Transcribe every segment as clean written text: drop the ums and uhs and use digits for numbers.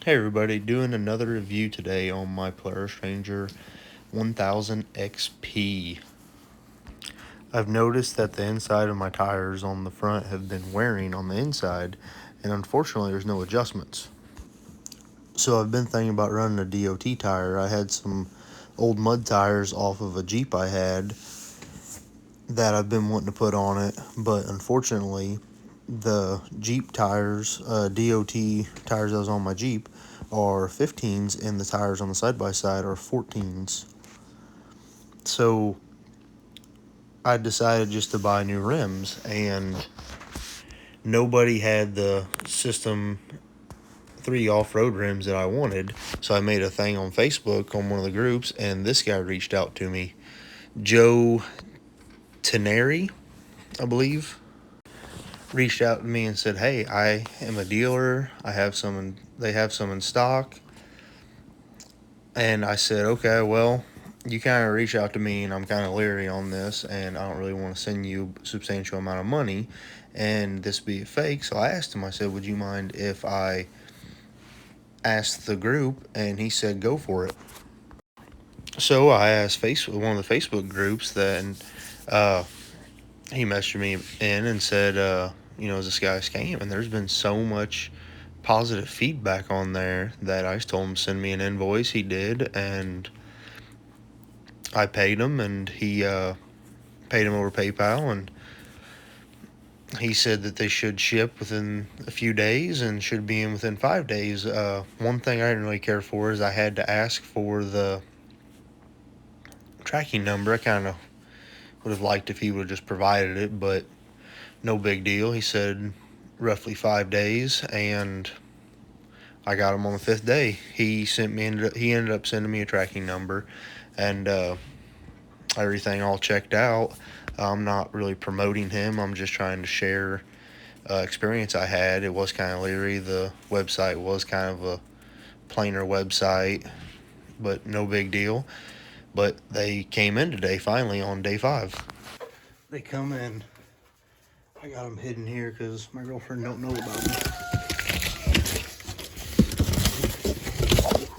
Hey everybody, doing another review today on my Polaris Ranger 1000 XP. I've noticed that the inside of my tires on the front have been wearing on the inside, and unfortunately there's no adjustments. So I've been thinking about running a DOT tire. I had some old mud tires off of a Jeep I had that I've been wanting to put on it, but unfortunately the Jeep tires, DOT tires that was on my Jeep, are 15s, and the tires on the side-by-side are 14s. So I decided just to buy new rims, and nobody had the System3 off-road rims that I wanted. So I made a thing on Facebook on one of the groups, and this guy reached out to me, Joe Teneri, I believe, reached out to me and said, "Hey, I am a dealer. They have some in stock." And I said, "Okay, well, you kind of reach out to me, and I'm kind of leery on this, and I don't really want to send you a substantial amount of money, and this be a fake." So I asked him, I said, "Would you mind if I asked the group?" And he said, "Go for it." So I asked one of the Facebook groups that, and he messaged me in and said, is this guy a scam? And there's been so much positive feedback on there that I just told him to send me an invoice. He did, and I paid him, and he paid him over PayPal, and he said that they should ship within a few days and should be in within 5 days. One thing I didn't really care for is I had to ask for the tracking number. I kind of would have liked if he would have just provided it, but no big deal. He said roughly 5 days, and I got him on the 5th day. He ended up sending me a tracking number, and everything all checked out. I'm not really promoting him. I'm just trying to share experience I had. It was kind of leery. The website was kind of a plainer website, but no big deal. But they came in today, finally, on day 5. They come in. I got them hidden here because my girlfriend don't know about them.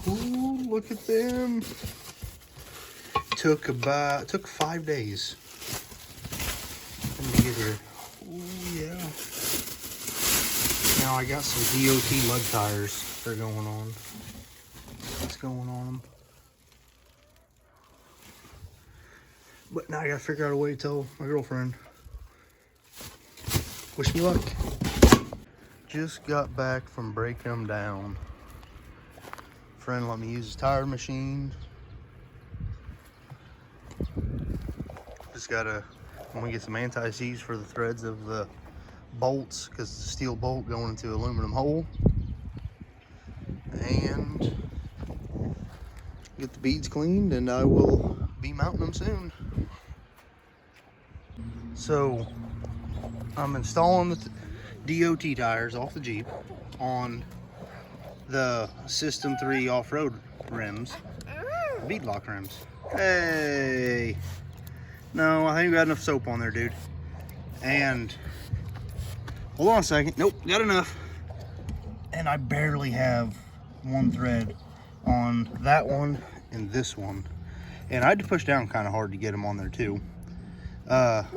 Ooh, look at them. Took 5 days for them to get here. Ooh, yeah. Now I got some DOT mud tires that are going on. What's going on them? But now I gotta figure out a way to tell my girlfriend. Wish me luck. Just got back from breaking them down. Friend let me use his tire machine. I'm gonna get some anti-seize for the threads of the bolts, because it's a steel bolt going into aluminum hole. And get the beads cleaned, and I will be mounting them soon. So I'm installing the DOT tires off the Jeep on the System3 off-road rims, beadlock rims. Hey, no, I think we got enough soap on there, dude. And hold on a second. Nope, got enough. And I barely have one thread on that one and this one, and I had to push down kind of hard to get them on there too.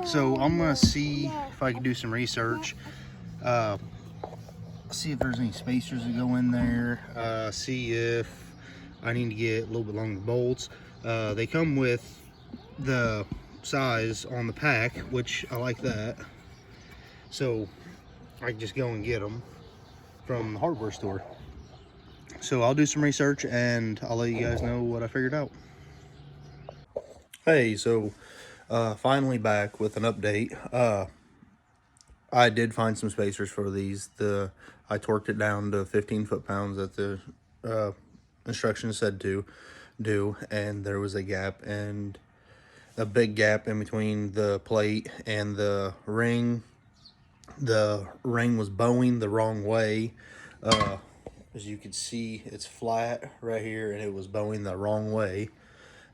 So I'm gonna see if I can do some research, see if there's any spacers that go in there, see if I need to get a little bit longer bolts. They come with the size on the pack, which I like that, so I can just go and get them from the hardware store. So I'll do some research and I'll let you guys know what I figured out. Hey, so finally back with an update. I did find some spacers for these. I torqued it down to 15 foot-pounds that the instructions said to do, and there was a big gap in between the plate and the ring. The ring was bowing the wrong way. As you can see, it's flat right here, and it was bowing the wrong way.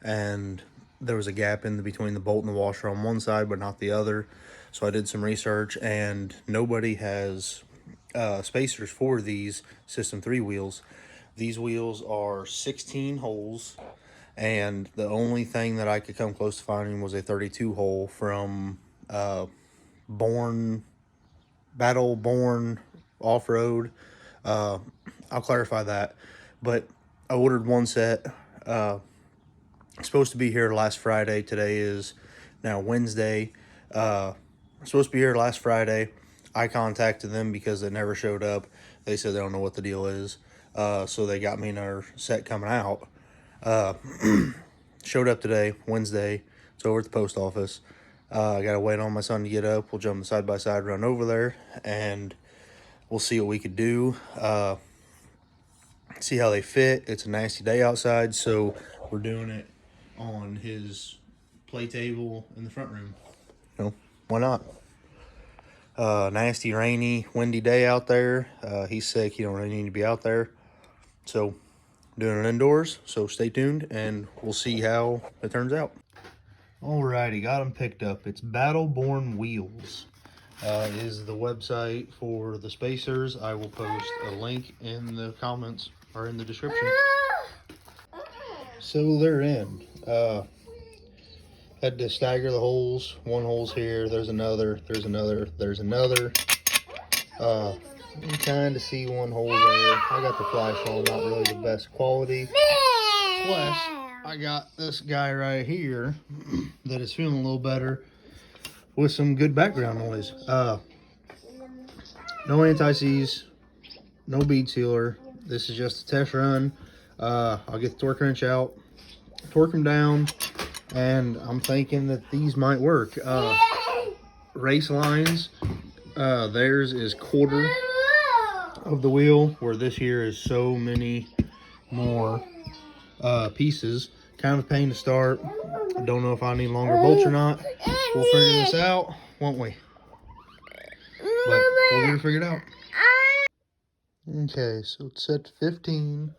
And there was a gap in between the bolt and the washer on one side, but not the other. So I did some research, and nobody has spacers for these System3 wheels. These wheels are 16 holes, and the only thing that I could come close to finding was a 32 hole from Born Battle Born Off-Road. I'll clarify that, but I ordered one set. It's supposed to be here last Friday. Today is now Wednesday. Supposed to be here last Friday. I contacted them because they never showed up. They said they don't know what the deal is. So they got me another set coming out. Showed up today, Wednesday. It's over at the post office. I got to wait on my son to get up. We'll jump the side-by-side, run over there, and we'll see what we could do. See how they fit. It's a nasty day outside, so we're doing it on his play table in the front room. You know, why not? Nasty, rainy, windy day out there. He's sick. He don't really need to be out there. So, doing it indoors. So, stay tuned, and we'll see how it turns out. Alrighty, got them picked up. It's Battleborn Wheels. Is the website for the spacers. I will post a link in the comments or in the description. So they're in. Had to stagger the holes. One hole's here, there's another, there's another, there's another. You can kind of see one hole there. I got the flash on, not really the best quality. Plus, I got this guy right here that is feeling a little better with some good background noise. No anti-seize, no bead sealer. This is just a test run. I'll get the torque wrench out, torque them down, and I'm thinking that these might work. Race lines, theirs is quarter of the wheel, where this here is so many more pieces. Kind of a pain to start. I don't know if I need longer bolts or not. We'll figure this out, won't we? But we'll get it figured out. Okay, so it's set to 15.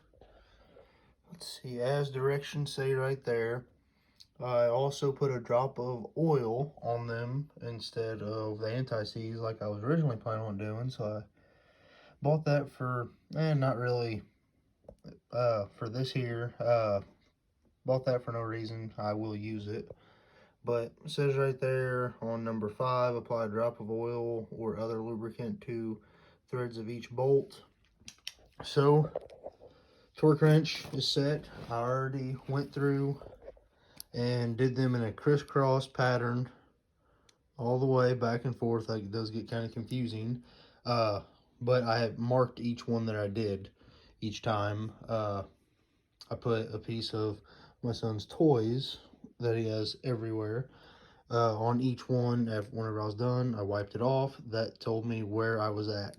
Let's see, as directions say right there. I also put a drop of oil on them instead of the anti-seize like I was originally planning on doing. So I bought that for, not really for this here. Bought that for no reason. I will use it. But it says right there on number 5, apply a drop of oil or other lubricant to threads of each bolt. So, torque wrench is set. I already went through and did them in a crisscross pattern all the way back and forth. Like, it does get kind of confusing. But I have marked each one that I did each time. I put a piece of my son's toys that he has everywhere on each one. Whenever I was done, I wiped it off. That told me where I was at.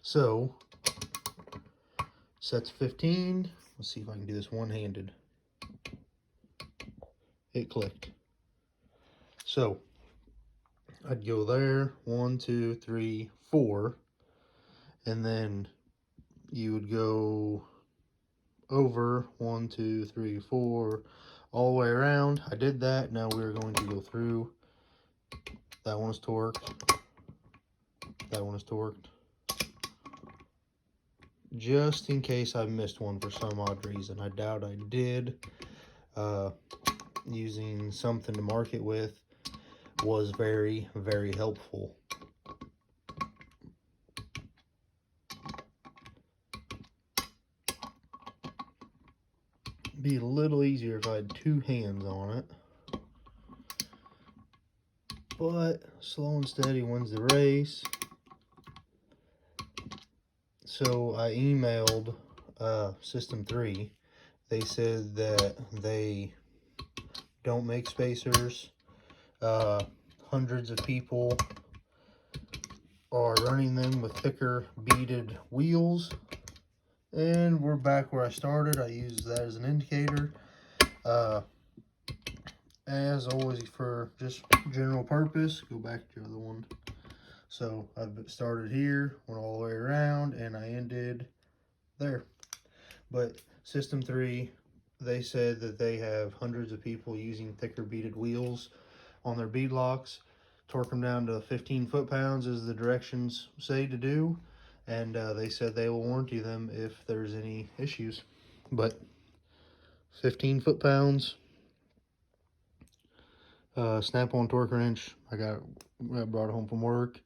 So, set's 15. Let's see if I can do this one-handed. It clicked. So, I'd go there, 1, 2, 3, 4, and then you would go over 1, 2, 3, 4, all the way around. I did that. Now we're going to go through. That one is torqued. That one is torqued. Just in case I missed one for some odd reason. I doubt I did. Using something to mark it with was very, very helpful. Be a little easier if I had 2 hands on it. But slow and steady wins the race. So I emailed System3. They said that they don't make spacers. Hundreds of people are running them with thicker beaded wheels. And we're back where I started. I used that as an indicator. As always, for just general purpose, go back to the other one. So I've started here, went all the way around, and I ended there. But System3, they said that they have hundreds of people using thicker beaded wheels on their bead locks. Torque them down to 15 foot-pounds as the directions say to do, and they said they will warranty them if there's any issues. But 15 foot-pounds, snap-on torque wrench. I brought it home from work.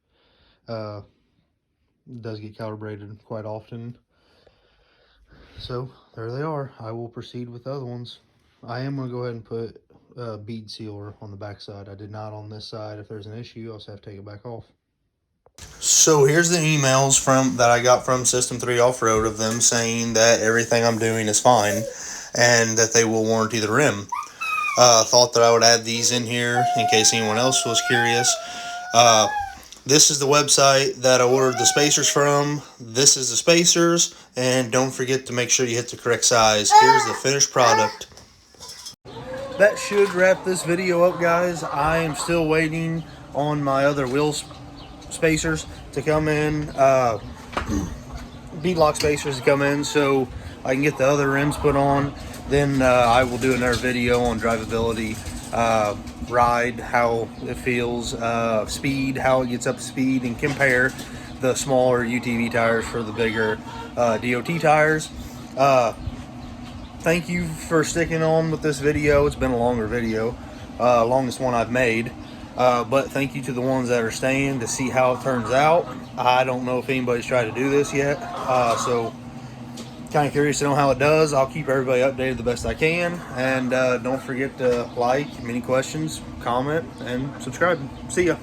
It does get calibrated quite often. So there they are. I will proceed with the other ones. I am going to go ahead and put a bead sealer on the back side. I did not on this side. If there's an issue, I'll just have to take it back off. So here's the emails that I got from System3 Off-Road of them saying that everything I'm doing is fine and that they will warranty the rim. Thought that I would add these in here in case anyone else was curious. This is the website that I ordered the spacers from. This is the spacers, and don't forget to make sure you hit the correct size. Here's the finished product. That should wrap this video up, guys. I am still waiting on my other wheel spacers to come in, bead lock spacers to come in, so I can get the other rims put on. Then I will do another video on drivability, ride, how it feels, speed, how it gets up to speed, and compare the smaller UTV tires for the bigger DOT tires. Thank you for sticking on with this video. It's been a longer video, longest one I've made. But thank you to the ones that are staying to see how it turns out. I don't know if anybody's tried to do this yet, so kind of curious to know how it does. I'll keep everybody updated the best I can, and don't forget to like, any questions, comment, and subscribe. See ya.